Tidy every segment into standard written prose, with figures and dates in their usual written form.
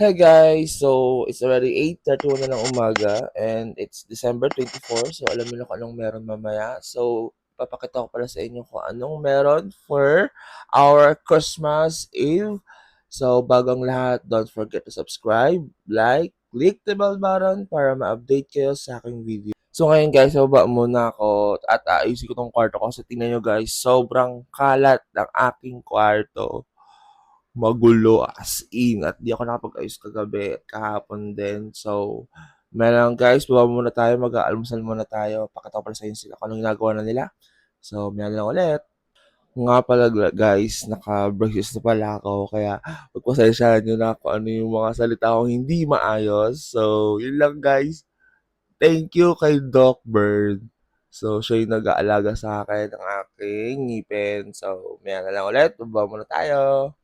Hey guys, so it's already 8:31 na ng umaga and it's December 24. So alam niyo na kung anong meron mamaya. So papakita ko pala sa inyo kung anong meron for our Christmas Eve. So bagong lahat, don't forget to subscribe, like, click the bell button para ma-update kayo sa aking video. So ngayon guys, baba muna ako at ayusin ko tong kwarto ko. So tingnan nyo guys, sobrang kalat ng aking kwarto. Magulo as in at di ako nakapag-ayos kagabi at kahapon din. So, meron guys, baba muna tayo, mag-aalmusal muna tayo. Pakita ko pala sa inyo sila kung anong ginagawa na nila. So, meron lang ulit. Nga pala guys, naka-braces na pala ako. Kaya, pagpasensyahan nyo na kung ano yung mga salita kong hindi maayos. So, yun lang guys. Thank you kay Doc Bird. So, siya yung nag-aalaga sa akin ng aking ngipin. So, meron na lang ulit. Baba muna tayo.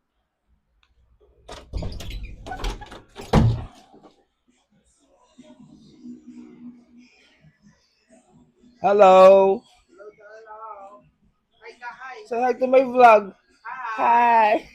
Hello! Say hi to my vlog. Hi!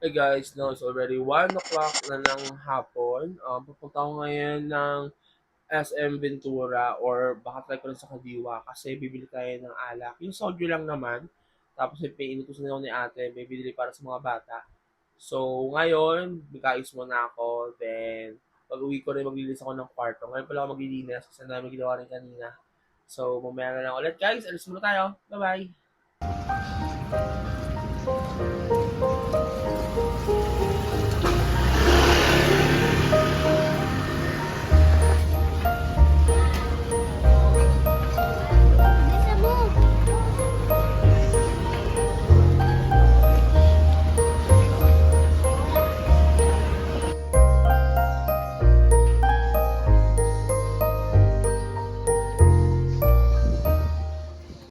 Hey guys, no, it's already 1 o'clock na ng hapon. Pupunta ako ngayon ng SM Ventura or baka try ko rin sa Kadiwa kasi bibili tayo ng alak. Yung soju lang naman. Tapos may pinutusan ako ni ate, may bibili para sa mga bata. So, ngayon, bigayos muna ako. Then, pag uwi ko rin, maglilinis ako ng kwarto. Ngayon pala ako maglilinis kasi ang dami ginawa rin kanina. So, mamaya na lang ulit guys. Alis muna tayo. Bye-bye!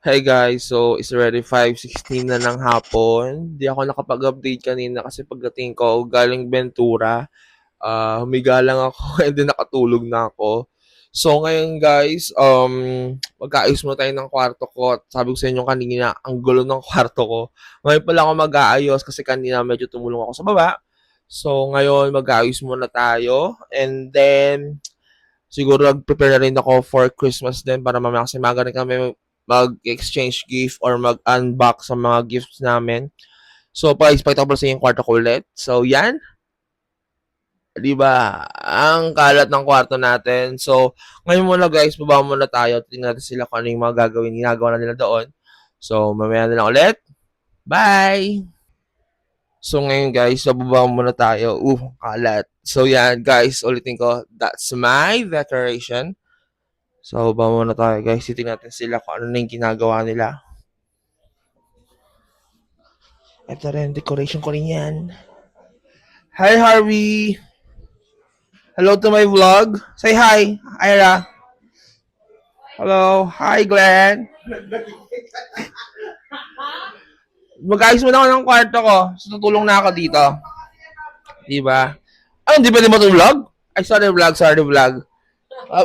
Hey guys, so it's already 5:16 na ng hapon. Di ako nakapag-update kanina kasi pagdating ko galing Ventura, humiga lang ako and then nakatulog na ako. So ngayon guys, mag-aayos muna tayo ng kwarto ko. At sabi ko sa inyo kanina, ang gulo ng kwarto ko. Ngayon pala ako mag-aayos kasi kanina medyo tumulong ako sa baba. So ngayon mag-aayos muna tayo and then siguro nag-prepare na rin ako for Christmas din para mamaya kasi maga rin kami mag-exchange gift or mag-unbox sa mga gifts namin. So, pa-expect ko sa yung kwarto ko ulit. So, yan. Di ba? Ang kalat ng kwarto natin. So, ngayon muna guys, baba muna tayo. Tingnan natin sila kung ano yung mga gagawin. Ginagawa na nila doon. So, mamaya na lang ulit. Bye! So, ngayon guys, bababa muna tayo. Kalat. So, yan guys, ulitin ko. That's my decoration. So, baba muna tayo guys. Titingnan natin sila kung ano na yung ginagawa nila. Ito rin, decoration ko rin yan. Hi, Harvey! Hello to my vlog. Say hi, Ira. Hello. Hi, Glenn. Mag-ayos muna ako ng kwarto ko. So, tutulong na ako dito. Diba? Ano, di ba din mo ito vlog? Ay, sorry vlog.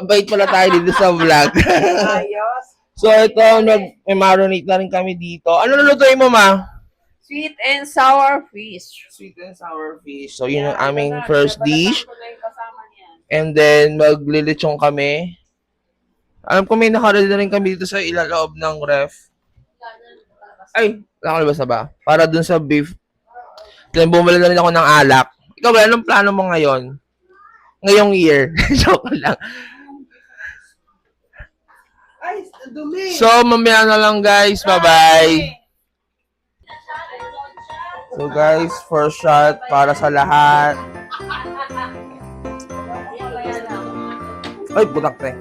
Bait pala tayo dito sa vlog. So, ito, nag-marinate na rin kami dito. Ano lulutuin mo, ma? Sweet and sour fish. Sweet and sour fish. So, yun yung aming first dish. And then, maglilitsong kami. Alam ko may nakaredy na rin kami dito sa ilaloob ng ref. Ay, nakalabas na ba? Para dun sa beef. Then, bumili na rin ako ng alak. Ikaw ba, anong plano mo ngayon? Ngayong year? Joke lang. So, mamaya na lang guys. Bye-bye. So guys, first shot para sa lahat. Ay, butak te.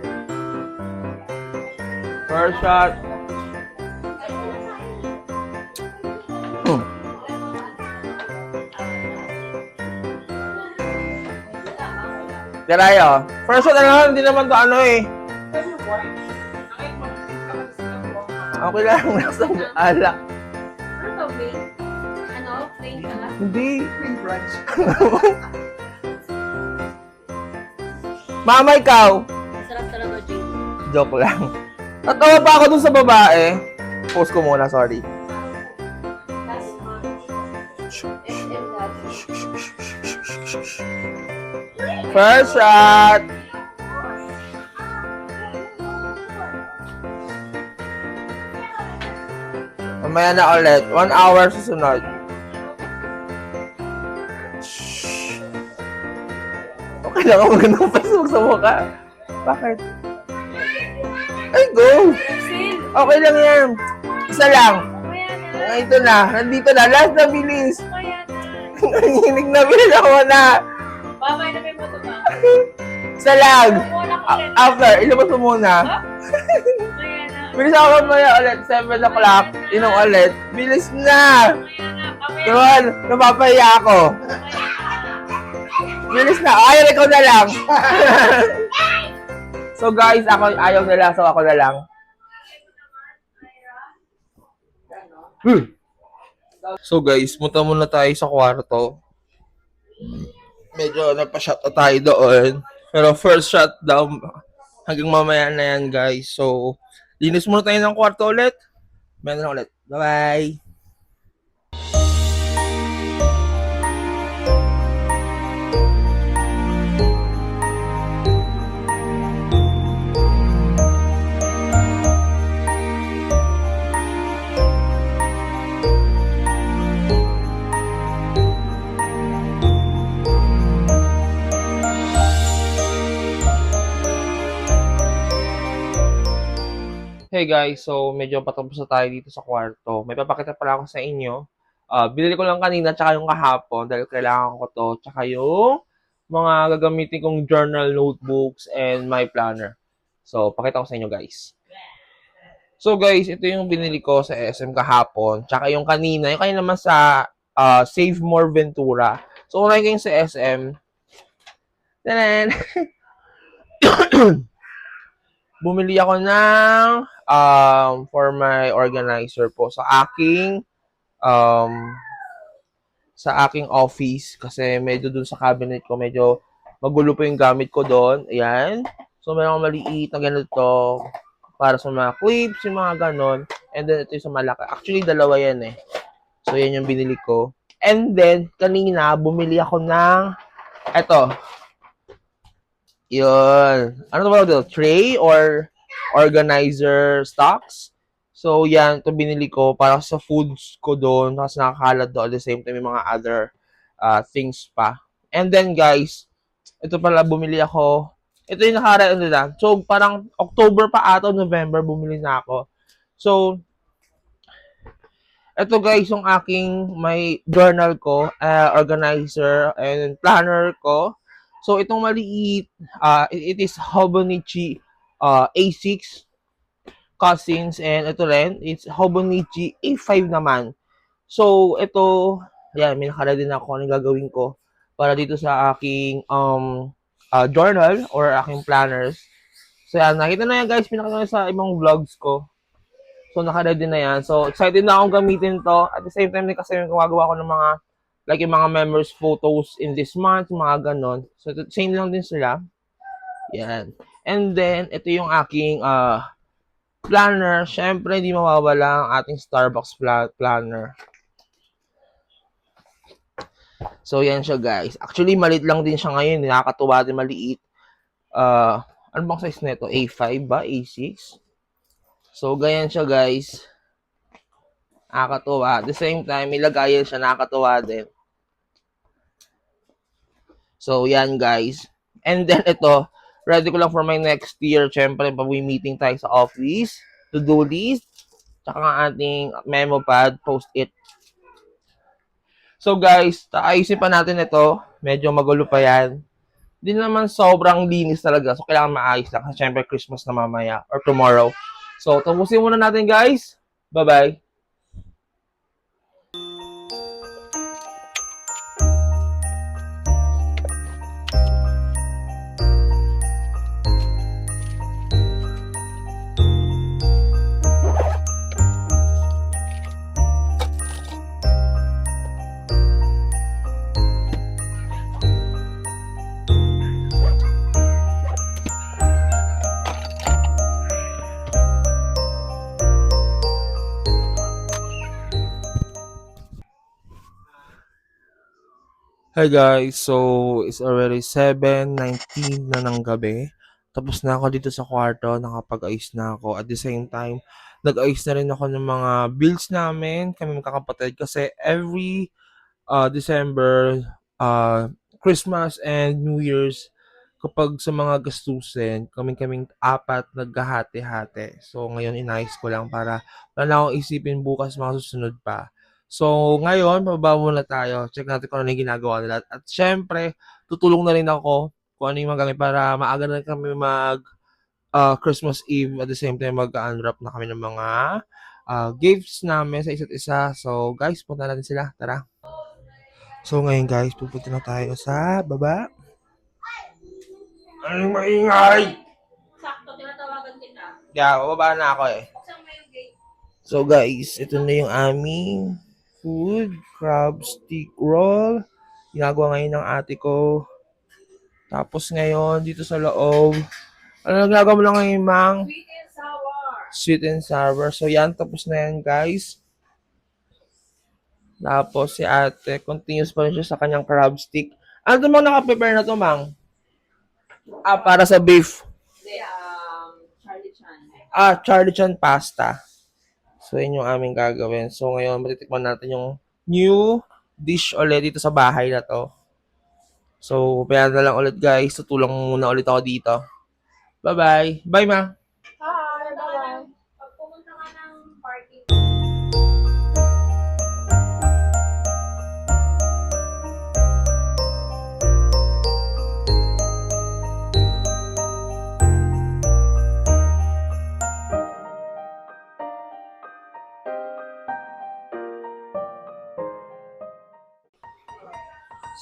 First shot. Karayo. First shot na lang, hindi naman to ano eh. Okay lang, nasa alak. Ano to, plain? Ano? Plain ka lang? Hindi. Mama, ikaw. Sarap talaga, Jay. Joke lang. Natawa pa ako dun sa babae. Post ko muna, sorry. Last month. SM last. First shot. Mamaya na ulit. 1 hour susunod. Shhh. Okay lang ako magandang Facebook sa mukha. Bakit? Ay, go! Seal. Okay lang yan. Isa lang. Mamaya na. Ay, ito na. Nandito na. Last na bilis. Mamaya na. Nanginig na bilis ako na. Babay na may moto ba? Isa lang. Muna ko ulit. After, ilabas mo muna. Mamaya na. Bilis ako mamaya ulit. 7 o'clock. Inom ulit. Bilis na. Mamaya na. Mamaya Come on. Napapahiya ako. Bilis na. Ayaw, ikaw na lang. So guys, ako ayaw nila. So ako na lang. So guys, punta muna tayo sa kwarto. Medyo napashot na tayo doon. Pero first shot daw hanggang mamaya na yan guys. So, linis muna tayo ng kwarto ulit. Mamaya na ulit. Bye-bye! Hey guys, so medyo patapos na tayo dito sa kwarto. May papakita pala ako sa inyo. Binili ko lang kanina tsaka yung kahapon dahil kailangan ko to. Tsaka yung mga gagamitin kong journal notebooks and my planner. So, pakita ko sa inyo guys. So guys, ito yung binili ko sa SM kahapon. Tsaka yung kanina naman sa Save More Ventura. So, unahin ko yung sa SM. Tanan! Bumili ako ng for my organizer po sa aking office kasi medyo dun sa cabinet ko medyo magulo po yung gamit ko doon. Ayan. So meron akong maliit na ganito para sa mga clips, yung mga ganon. And then ito yung sa malaki. Actually dalawa yan eh. So yan yung binili ko. And then kanina bumili ako ng eto. Yun. Ano ba ito? Tray or organizer stocks. So, yan. Ito binili ko para sa foods ko doon. Kasi nakakalat doon. At the same time, may mga other things pa. And then, guys, ito pala, bumili ako. Ito yung nakaraan nila. So, parang October pa ata, November, bumili na ako. So, ito guys, yung aking may journal ko, organizer, and planner ko. So, itong maliit, it is Hobonichi A6 Cousins. And ito rin, it's Hobonichi A5 naman. So, ito, yan, may nakalala din ako anong gagawin ko para dito sa aking journal or aking planners. So, yan, nakita na yan guys, pinakita na sa ibang vlogs ko. So, naka-ready na yan. So, excited na akong gamitin to. At the same time, kasi yung gumagawa ko ng mga like yung mga members photos in this month, mga ganon. So, same lang din sila. Yan. And then, ito yung aking planner. Siyempre, hindi mawawala ang ating Starbucks planner. So, yan siya guys. Actually, maliit lang din siya ngayon. Nakakatuwa din maliit. Ano bang size nito? A5 ba? A6? So, ganyan siya guys. Nakakatuwa. At the same time, may lagayan siya. Nakakatuwa din. So, yan guys. And then ito, ready ko lang for my next year. Siyempre, pag-meeting tayo sa office. to-do list, tsaka ang ating memo pad, post-it. So guys, ayusin pa natin ito. Medyo magulo pa yan. Hindi naman sobrang linis talaga. So kailangan maayos lang. Kasi syempre Christmas na mamaya or tomorrow. So tapusin muna natin guys. Bye-bye. Hi guys, so it's already 7:19 na ng gabi. Tapos na ako dito sa kwarto, nakapag-ayos na ako. At the same time, nag-ayos na rin ako ng mga bills namin, kami magkakapatid. Kasi every December, Christmas and New Year's, kapag sa mga gastusin, kaming apat naghahati-hati. So ngayon inayos ko lang para wala na akong isipin bukas mga susunod pa. So ngayon, bababa muna tayo. Check natin kung ano yung ginagawa nila. At syempre, tutulong na rin ako kung ano yung magagamit para maaga na kami mag Christmas Eve. At the same time, mag-unwrap na kami ng mga gifts namin sa isa't isa. So guys, punta natin sila. Tara. So ngayon guys, pupunta na tayo sa baba. Anong maingay? Sakto, tinatawagan kita. Yeah, bababa na ako eh. Buksan mo yung gate. So guys, ito na yung aming food, crab stick roll. Ginagawa ngayon ng ate ko. Tapos ngayon, dito sa loob, ano ginagawa mo lang ngayon, Mang? Sweet and sour. Sweet and sour. So yan, tapos na yan guys. Tapos si ate, continuous pa rin siya sa kanyang crab stick. Ano ito mang nakaprepare na to, Mang? Para sa beef. Hindi, Charlie Chan. Charlie Chan pasta. So, yun yung aming gagawin. So, ngayon, matitikman natin yung new dish ulit dito sa bahay na to. So, kaya na lang ulit guys. Tutulong muna ulit ako dito. Bye-bye. Bye, Ma. Hi, bye-bye. Pag pumunta ka ng party.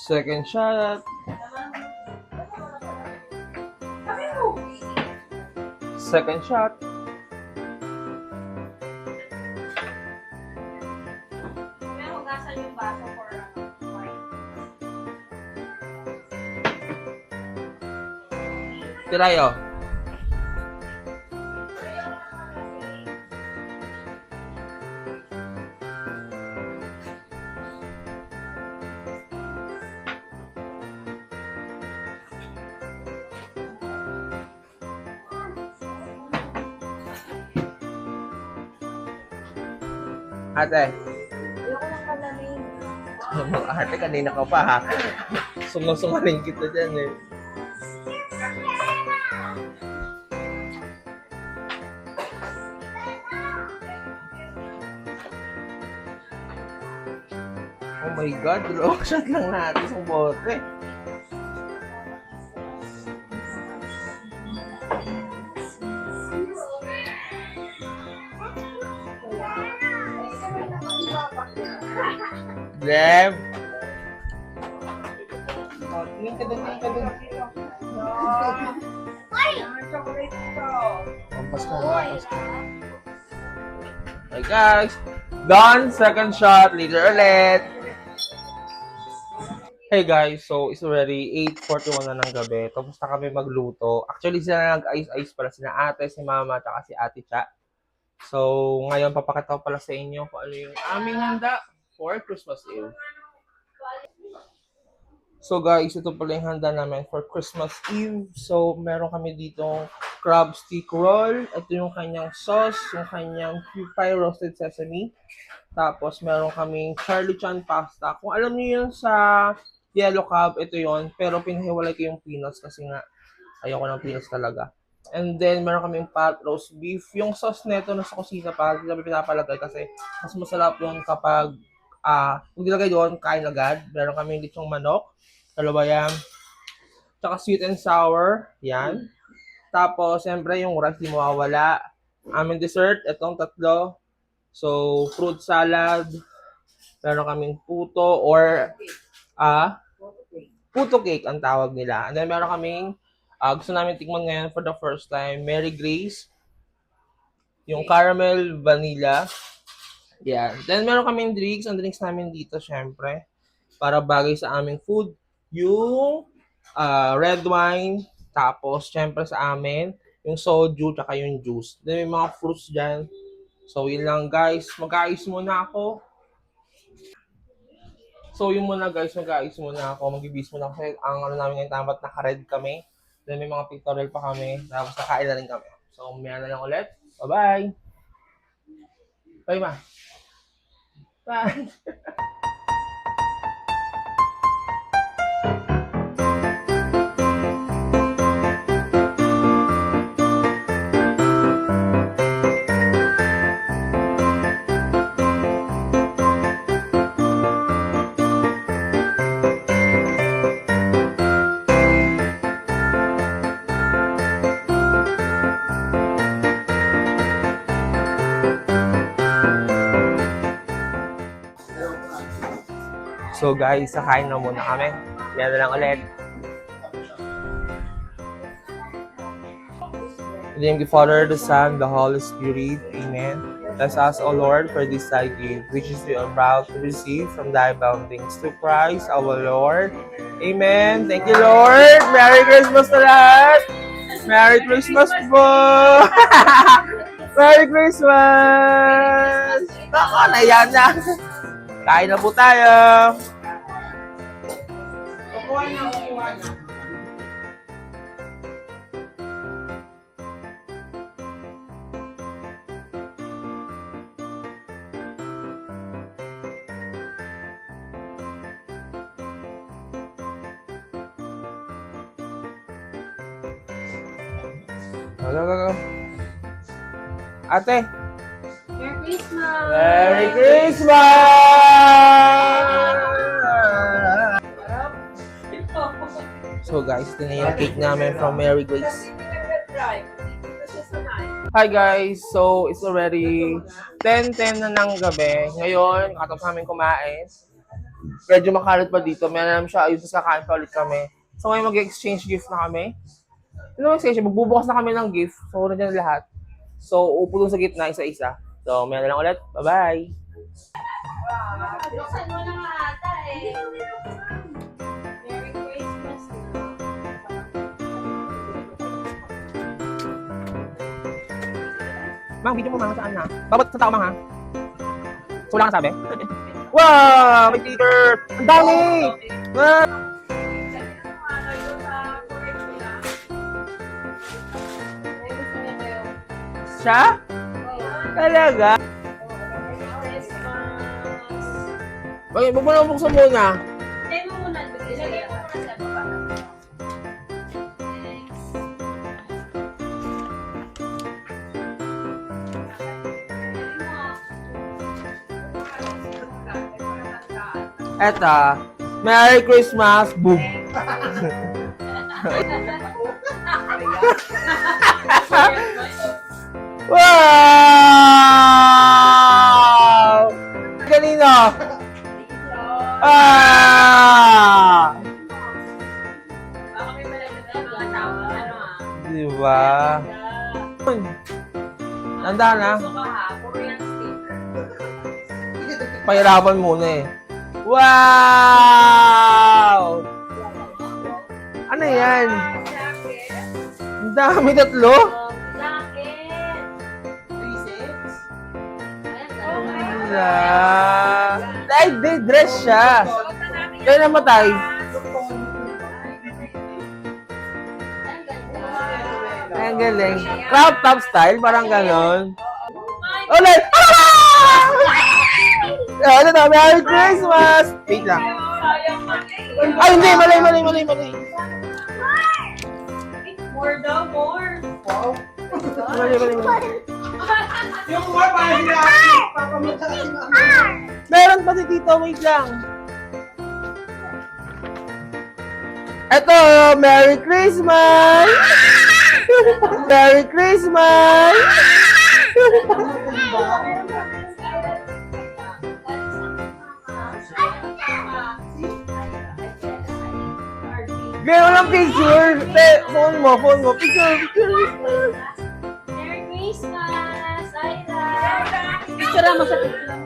Second shot. Kami mo. Second shot. May hugasan yung baso for wine. Tirayo. Ate. Ayoko ng kalamin. Ate, kanina ka pa ha. Sungaling kita dyan eh. Oh my God, long shot lang natin sa bote. Gleb! Tingin ka doon, tingin ka doon. Lampas ka, lampas ka. Hey guys! Done! Second shot! Later ulit! Hey guys, so it's already 8:41 na ng gabi. Tapos na kami magluto. Actually, sila nag-ice-ice pala. Sina ate, si mama, at si ate Cha. So, ngayon papakita ko pala sa inyo kung ano yung aming handa for Christmas Eve. So guys, ito pala yung handa namin for Christmas Eve. So, meron kami ditong crab stick roll. Ito yung kanyang sauce, yung kanyang pie roasted sesame. Tapos, meron kaming Charlie Chan pasta. Kung alam niyo yun sa yellow cab, ito yon. Pero pinahiwalay ko yung peanuts kasi nga ayoko ng peanuts talaga. And then, meron kaming pot roast beef. Yung sauce neto nasa kusina pa, hindi namin pinapalagay kasi mas masarap yun kapag kung nilagay doon, kain agad. Meron kaming litsong manok, dalawa yan. Tsaka sweet and sour, yan. Tapos, siyempre, yung rice di mawawala. Aming dessert, itong tatlo. So, fruit salad, meron kaming puto or puto cake ang tawag nila. And then meron kaming gusto namin tikman ngayon for the first time, Mary Grace, yung caramel vanilla. Yeah. Then meron kaming drinks. Ang drinks namin dito, syempre, para bagay sa aming food, yung red wine, tapos syempre sa amin, yung soju, tsaka yung juice. Then may mga fruits dyan. So, yun lang guys. Mag-aayos muna ako. So, yun muna guys, mag-aayos muna ako. Mag-ibis muna ako. Kasi ang ano namin ngayon, tamat naka-red kami. Then may mga pictorial pa kami. Tapos nakain na rin kami. So, umaya na lang ulit. Bye-bye! Bye, ma! Bye! So guys, sakain na muna kami. Yan na lang ulit. In the name of the Father, the Son, the Holy Spirit. Amen. Bless us, O Lord, for this thy gift, which is we are proud to receive from thy bounties. To Christ, our Lord. Amen. Thank you, Lord. Merry Christmas to lahat. Merry Christmas po. Merry Christmas. Ako, nayan na. Kain na po tayo. Kukuha na. Go. Ate. Merry Christmas! Merry Christmas! So guys, ito na yung cake namin from Mary Grace. Hi guys! So, it's already 10:10 na ng gabi. Ngayon, katapos namin kumain. Medyo makalat pa dito. Meron naman siya, ayun sa kakain pa ulit kami. So ngayon mag-exchange gift na kami. Ano exchange? Magbubukas na kami ng gift. So, nandiyan lahat. So, upo dun sa gitna, isa-isa. So, meron lang ulit. Bye-bye! Buksan mo na nga ata eh. Merry Christmas na. Mang, video mo mga saan na? Babot sa tao, Mang, ha? So, wala kang sabi? Wow! May sticker! Ang dami! Ah! Siya? Talaga? Okay, buksan muna. Tayo mo muna. Ilagay mo muna sa baba. Eto, Merry Christmas! Boom! Wow! Kanino? Baka may malagay tayo mga tao. Ano Diba? Nanda na. Gusto ka ha? Puro yan sticker. Pahirapan muna eh. Wow! Ano yan? Ang dami, tatlo? Ay, di, dress siya. Kaya namatay. Ay, ang galing. Crop top style, parang ganon. Ulit! Ano na, Merry Christmas! Wait lang. Ay, hindi, mali. More daw, more. Yung mga parang sila, papamunta kasi na. Meron pa si Tito, wait lang. Eto, Merry Christmas! Merry Christmas! Gaya walang picture. Phone mo. Picture. Merry Christmas, Ira! Picture mo sa picture.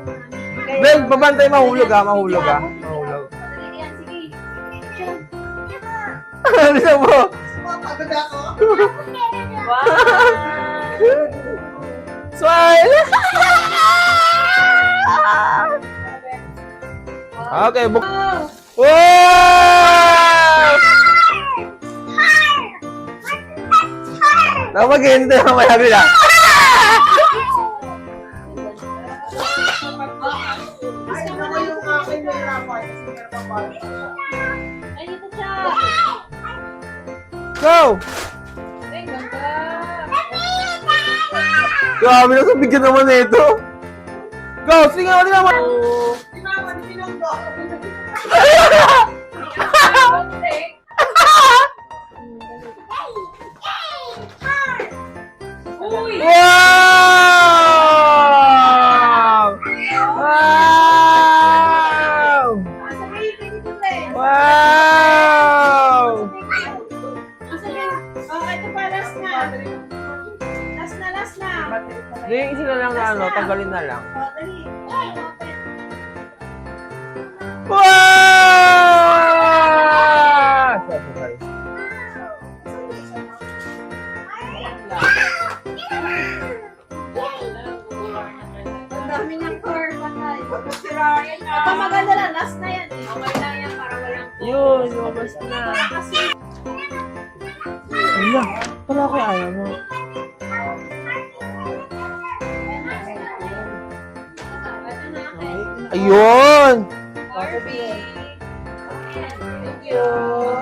Ben, babantay mahulog. Mahulog. Yan, sige. Picture. Ano mo? Mapagod ako. Wow! Smile! Okay, Wow! Napag-hintay ang malabi lang. Ay, ano ko yung aking nahirapan kasi meron pa parang. Ay, dito siya. Go! Ay, ganda. Grabe na sa bigyan naman na ito. Go! Sige naman! Tinaman, pinanggo. Uy! Wow! Wow! Wow! Ito pa, last na. Last na. Yung isa na lang na ano, tanggalin na lang. Dali. Open. Wow! Sorry. Ang dami niyang core, patay. Sirain na. Ito maganda lang, last na yan eh. Okay lang yan para walang Yun, lumabas na. Kasi, Wala, wala kaya ayaw mo. Ayun! Barbie. Thank you.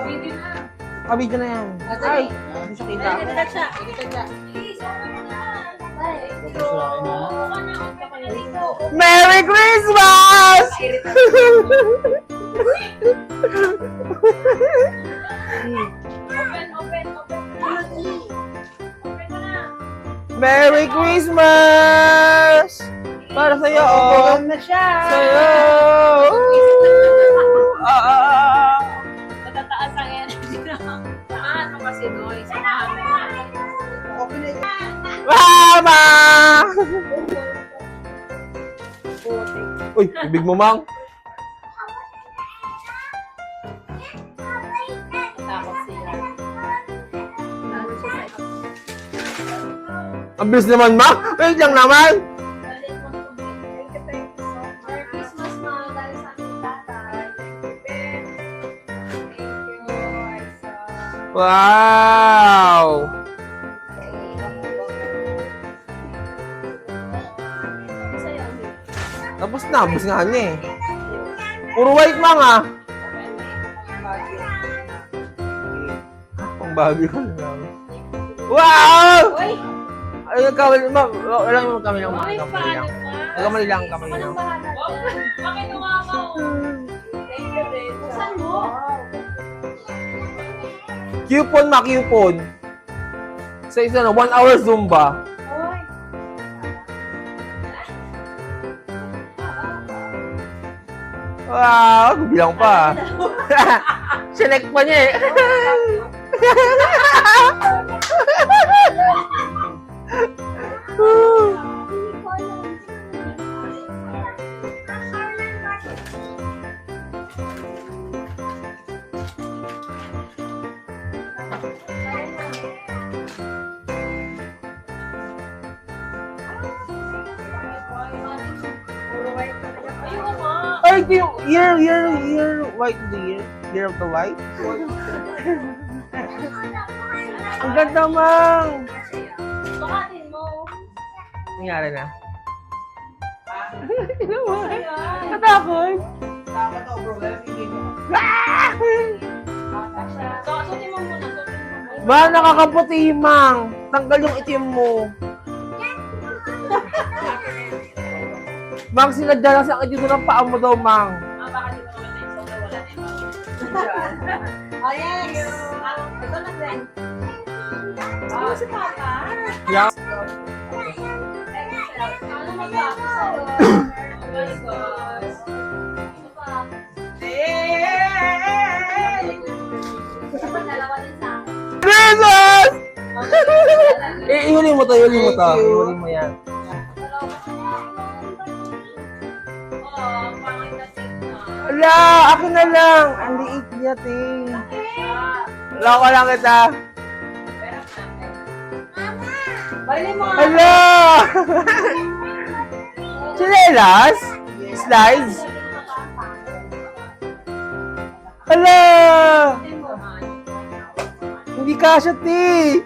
Video na. Kabidyo na yan. Ay, hindi siya kita. Dito na siya. Please, open mo na. Bye. Buka na, huwag ka pala dito. Merry Christmas! Open. Open mo na. Merry Christmas! Para sa'yo, oh. na siya. Sa'yo! Matataas ang energy na. Saan mo kasi doy? Samahan mo. Okay na ito. Mama! Uy, bibig mo, Mang. Takot siya. Lalo siya sa ito. Ang bilis naman, Mang. Wait lang naman. Galit mo tubig. Thank you so much. Merry Christmas, ma. Dahil sa aking tatay. Thank you, Aisa. Wow! Sa'yo, Tapos na, bus nga niya eh. Puro white, Mang, ah. Ang bagay ko lang. Wow! Uy! Ay, kamali, Ma'am. Wala naman kami lang, Mang. Uy, Kamali paano lang. ka? Kamali lang, kamali Ako lang. nang bahala dyan. Bakit umamaw? Thank you, babe. Buksan mo. Coupon, Ma, coupon. Sa isa na, 1 hour Zumba. Uy! Wow, bilang pa. Select pa niya eh. Ayun nga. Ay, ito yung year, white, the year of the white. Ang ganda, Mang. Bakatin mo. Nangyari na. Ayan. Natakot. Tama to, bro. Dahil hindi mo. Ah! So, suotin mo muna. Suotin mo muna. Ma, nakakaputi, Mang. Tanggal yung itim mo. Mang, sinadya lang sa akin dito ng paa mo daw, Mang. Baka di mo naman yung sobrang wala na yung Oh, yes! ito na din. Oh, si Papa. Yeah. Ano magpapa sa'yo? Oh my gosh. Ano pa? Dapat dalawa din sa akin. Jesus! Dalawa. Ihuli mo to, ihuli mo to. Ihuli mo yan. Oo, ang pangit na signal. Ala, akin na lang. Ang liit niya, te. Loko lang kita. Pero natin. Bali mo nga. Ala! Chinelas? Slides? Ala! Hindi kasya, te.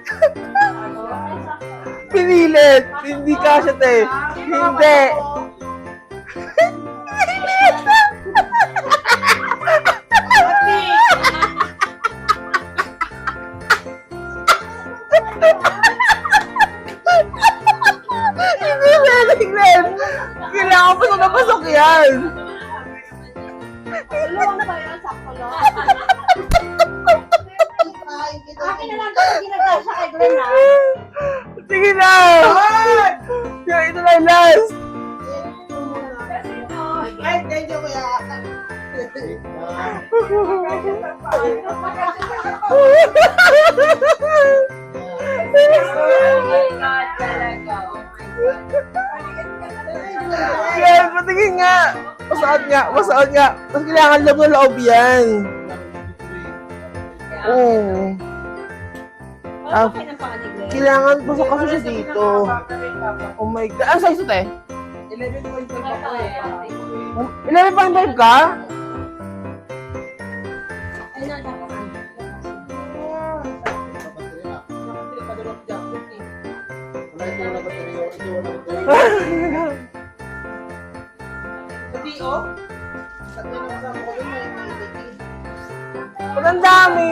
Pinilit. Hindi kasya, te. Hindi. Hindi pwedeng, Glenn. Kailangan pa na pasok yan. Dalawang ba yun? Sakto lang. Akin na lang ito ginagasa kay Glenn ha. Sige na. Kaya ito na yung last. Kasi no. Ay, thank you, kuya. Oh my God, talaga. Oh my God. Glenn, patingin nga. Masuot nga, masuot nga. Mas kailangan lang ng loob yan. Oo. Ano pa kayo ng pangalan ni Glenn? Kailangan pasok kasi siya dito. Oh my God. Ano size ito eh? 11.5 ako eh. 11.5 ka? Ay, na, dapat. Hindi, oh. Tatlo na kasama ko dun, may maibigay. Ba't ang dami?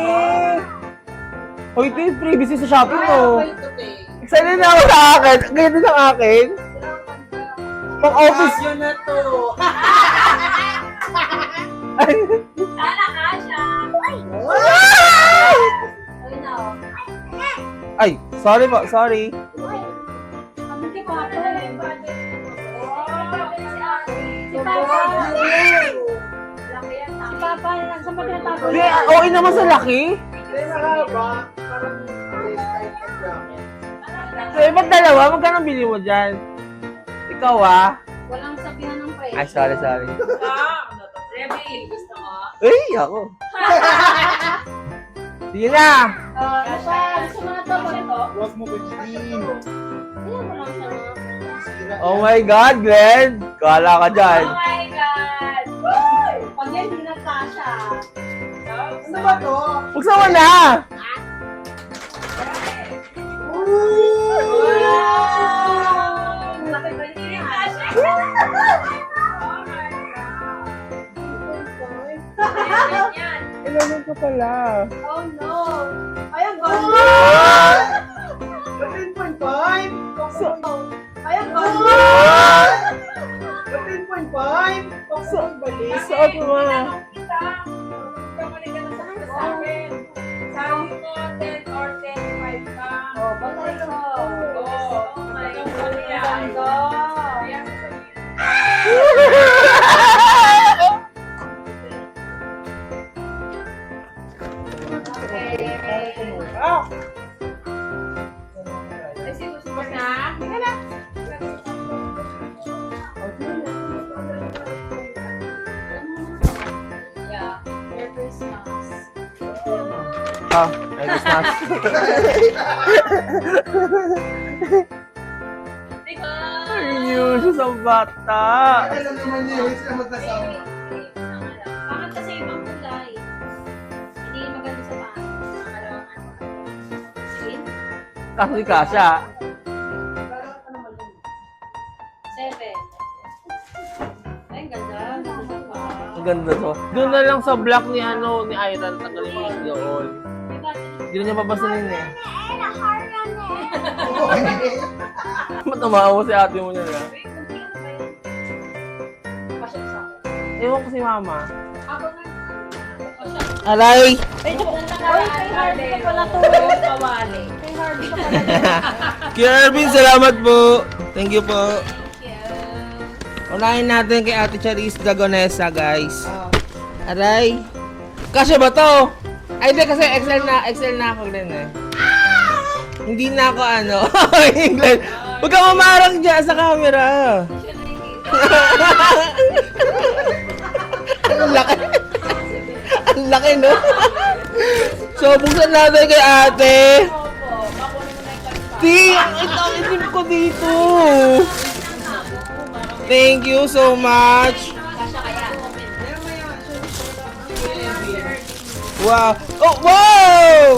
Hoy, ito yung privacy sa Shopee mo. Excited na ako sa akin. Ganyan din ang akin. Pang office. Yun na to. Ay, Sana kasha. Ay, na. ay, sorry po, sorry. Hindi ko ako. Si Papa. Laki yan. Si Papa, saan ba tinatago? Hindi, okay naman sa laki. Hindi, mahaba. Parang type of jacket. So, ba't dalawa? Magkano bili mo dyan? Ikaw Walang sabihan ng price. Ay, sorry, sorry. Reveal, gusto mo? Ay, ako. Sige na. Ano pa? Gusto mo na to? Ito? Huwag mo bibitin. Ayan mo lang siya na. Sira. Oh my God, Glenn. Kala ka dyan. Oh my God! Pag yan, hindi na kasha. Ano ba to? Buksan mo na. Wow! Laki ba hindi na kasha? Oh my God! Yan. Ilan ka pala? Oh no! Ay, ang ganda! 13.5. Ay, ang ganda! 13.5. Paksa balik. Suot mo na. Kamali ka na sa akin. Sabi ko 10 or 10.5 ka. Oh, batay ko. Oh my God. Ang ganda. Okay. Ah! Ay, sinusunod na? Hindi na. Yeah. Merry Christmas. Ah, ay, gusto na. Ay, yun, sa bata. Alam naman niya, hindi sila magkasama. Bakit kasi ibang kulay? Hindi maganda sa paa. Pangalawang ano. Skin? Kasi kasha. 7. Ay, ang ganda. Ganda sa paa. Ang ganda to. Doon na lang sa block ni ano, ni Iron, tanggalin mo doon. May bata Hindi na niya papasanin eh. Matamawa si ate mo niya na. Ewan ko si mama. Aray! Kay Harvey ka pala tulog. Kawali. Kay Harvey ka pala. Kuya Ervin, salamat po. Thank you po. Unahin natin kay Ate Charisse Dagonesa, guys. Aray. Kasya ba to? Ay, hindi kasi XL na ako din eh. Hindi na ako ano. England. Huwag ka mamarang dyan sa camera. Ang laki. Ang laki, no? So, buksan natin kay ate. Ito, isip ko dito. Thank you so much. Wow. Oh, wow!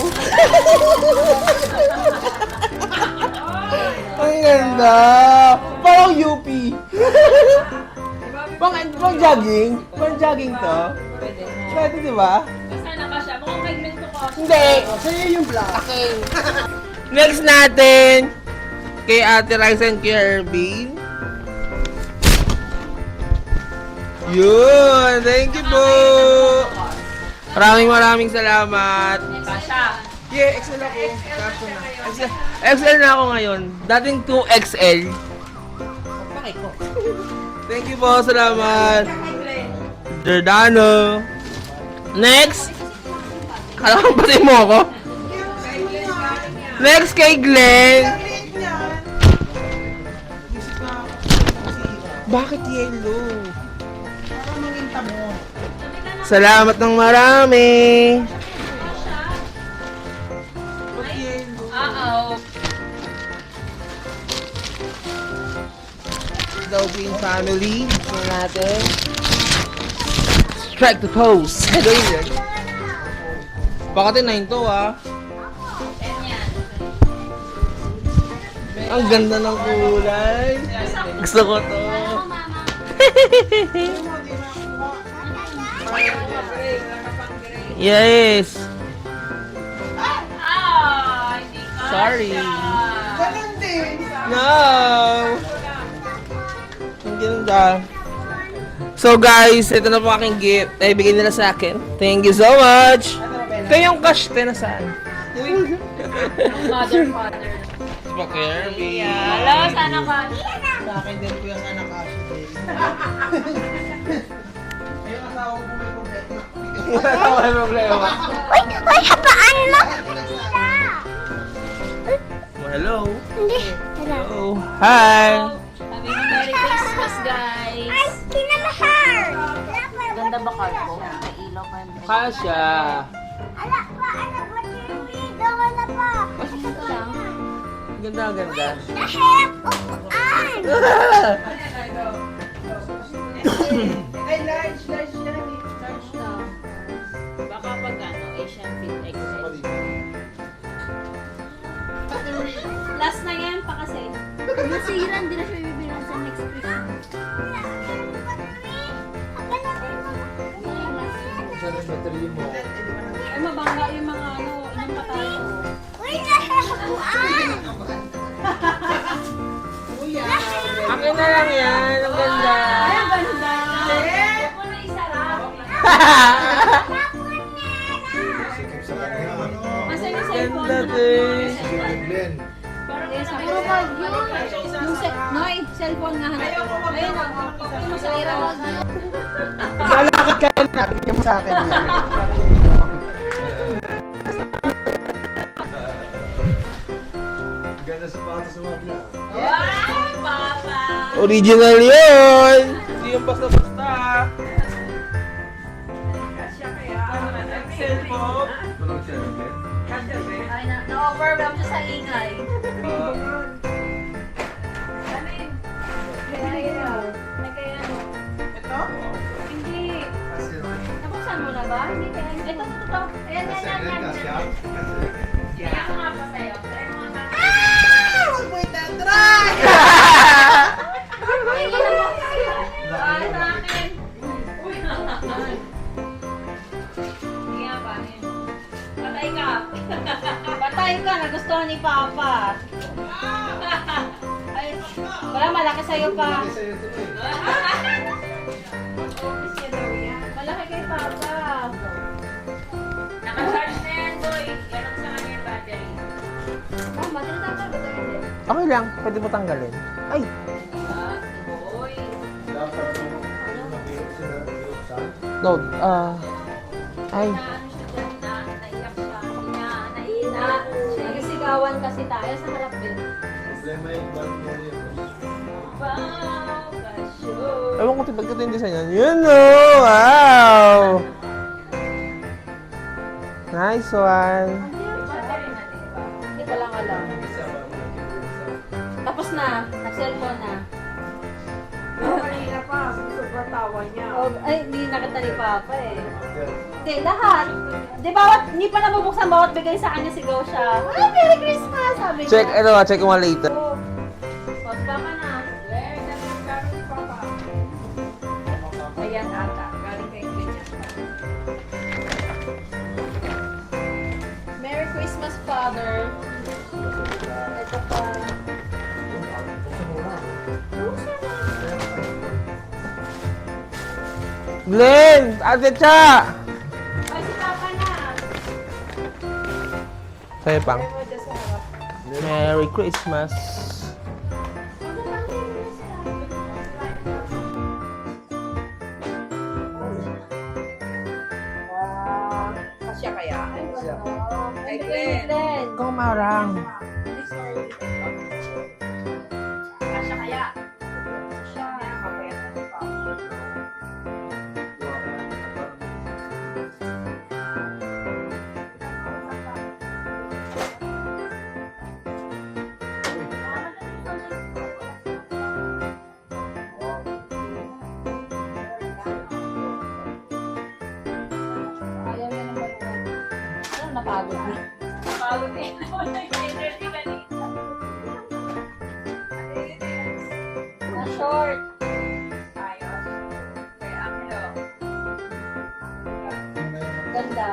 Ang ganda. Parang UP. pang jogging. Pang jogging to. Pwede, di ba? Basta na siya. Mukhang segmento ko. Hindi. Sa'yo yung black. Okay. Next natin, kay Ate Rice and Kuya Ervin. Yun. Thank you po. Maraming salamat. Kasha. Yeah, XL ako. Kaso na. XL na ako ngayon. Dating 2XL. Pakay ko. Thank you po. Salamat. Giordano. Next. Kala ko pati mo ako. Next kay Glenn. Bakit yellow? Parang manginta mo. Salamat ng marami. Bakit yellow? Uh-oh. Daupin family. Tingnan natin. Strike the pose. Gawin yan. Baka 9 to ah. Ang ganda ng kulay. Gusto ko to. Yes. Ah, hindi ka. Sorry. Ganun din. No. Ang ganda. So guys, ito na po aking gift. Ay, bigyan nila sa akin. Thank you so much. Ito yung cash. Ito na saan? Mother, father. Kirby. Hello, sana ka. Sa akin din ko yung anak kasi din. Yung asawa ko may problema. May problema. Hello. Hello. Hi. Sabi mo, Merry Christmas, guys. Ganda ba card ko? May ilaw pa yun. Kasha. Ito lang. Ganda, ganda. Ay, large yan eh. Large lang. Baka pag ano, Asian Fit XL. Last na yan pa kasi. Nasira, hindi na siya bibilang sa next Christmas. Ay, mabangga yung mga ano, yung patay ko. Kuya. Akin na lang yan. Ang ganda. Ay, ang ganda. Huwag mo na isarap. Masa yung cellphone Ganda mo din. Puro wag yun. Yung Noy, cellphone nga hanap. Ayun o. Yung sa ira wag yun. Lalakad ka na. Bigyan mo sa akin. Wow, Papa! Original yun. Hindi yung basta-basta. Cellphone. Ay, na-overwhelm siya sa ingay. Ay, kaya ano? Ito? Hindi. Nabuksan mo na ba? Hindi kaya. Ito. Ayan, yan. Kaya ko nga pa sa'yo. Try mo nga. Huwag mo itatry! Ay, sa akin. Uy, Sige nga pa. Patay ka. pa. Ay, wala, malaki sa'yo pa. Malaki kay Papa. Naka-charge na yan, boy. Yan ang sa kanya yung battery. Tama, tinatanggal ba tayo din? Okay lang, pwede mo tanggalin. Ay, Boy. load. Ay, Naano siya dyan na, naiyak siya. Naiyak. Nagsigawan kasi tayo sa harap din. Wow, kasyo. ewan ko tipag ko ito yung design yan. Yun o! Wow! Nice one! Battery na, di ba? Hindi ko lang alam. Tapos na, nag-cellphone na. Kanina pa, sobrang tawa niya. Oh, ay, hindi nakita ni Papa eh. Hindi, lahat. Di bawat, hindi pa nabubuksan bawat bigay sa kanya sigaw siya. Ay, Merry Christmas! Sabi Check, niya. check mo later. Oh. Pagba ka na. Where na yung galing papa? Ayan ata, galing kay Gwen. Merry Christmas, Father. Ito pa. Glenn! Ate Cha! Ay, si Papa na. Sa'yo pang. Pero dyan sa harap. Merry Christmas! Kasya kaya? Kay Glenn. Kumarang. Kasya kaya? Kasya. Kapaya na ni Papa. Ayaw niya naman yun. Ano, napagod na. Pagod eh. Nag-energy kanina. Na short. Ayos. Kay Angelo. Ganda.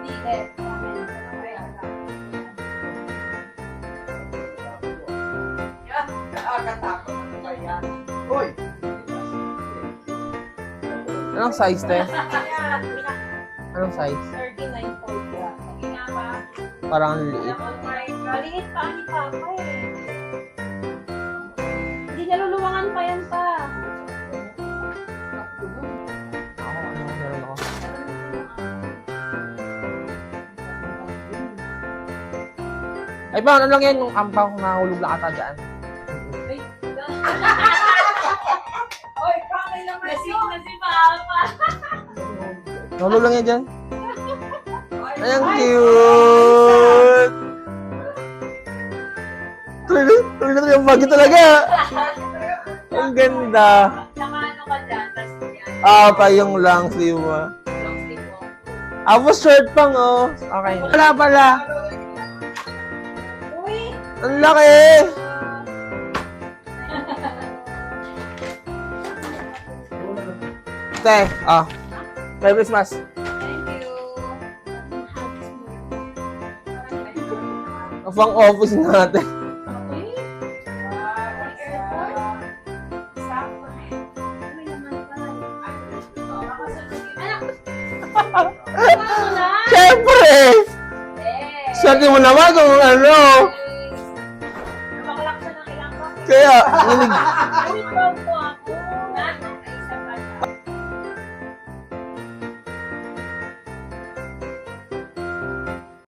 Hindi. Nakakatakot. Ano ba yan? Hoy! Anong size, te? Ayan. Anong size? 39 fold ka. Sige nga ba? Parang ang liit. Oh my God. Maliit pa ni Papa eh. Hindi naluluwangan pa yan pa. Ako, meron ako. Ay, ba, ano lang yan yung ampaw kung nakahulog lang ata dyan. Oy, pangay naman yun. Na si Papa. Nahulog lang yan dyan. Ay, ang cute! Tuloy yung bagyo talaga. Ang ganda. Nakano ka dyan, tas yan. Payong lang sleeve mo. Long sleeve mo. Tapos shirt pang, oh. Okay. Wala pala. Uy! Ang laki! Te, Merry Christmas. Thank you. Pang office natin. Uy! Ano na? Siyempre! Swerte mo naman kung ano. Namaklak siya ng ilang kape. Kaya, nilig. Wait, Bob,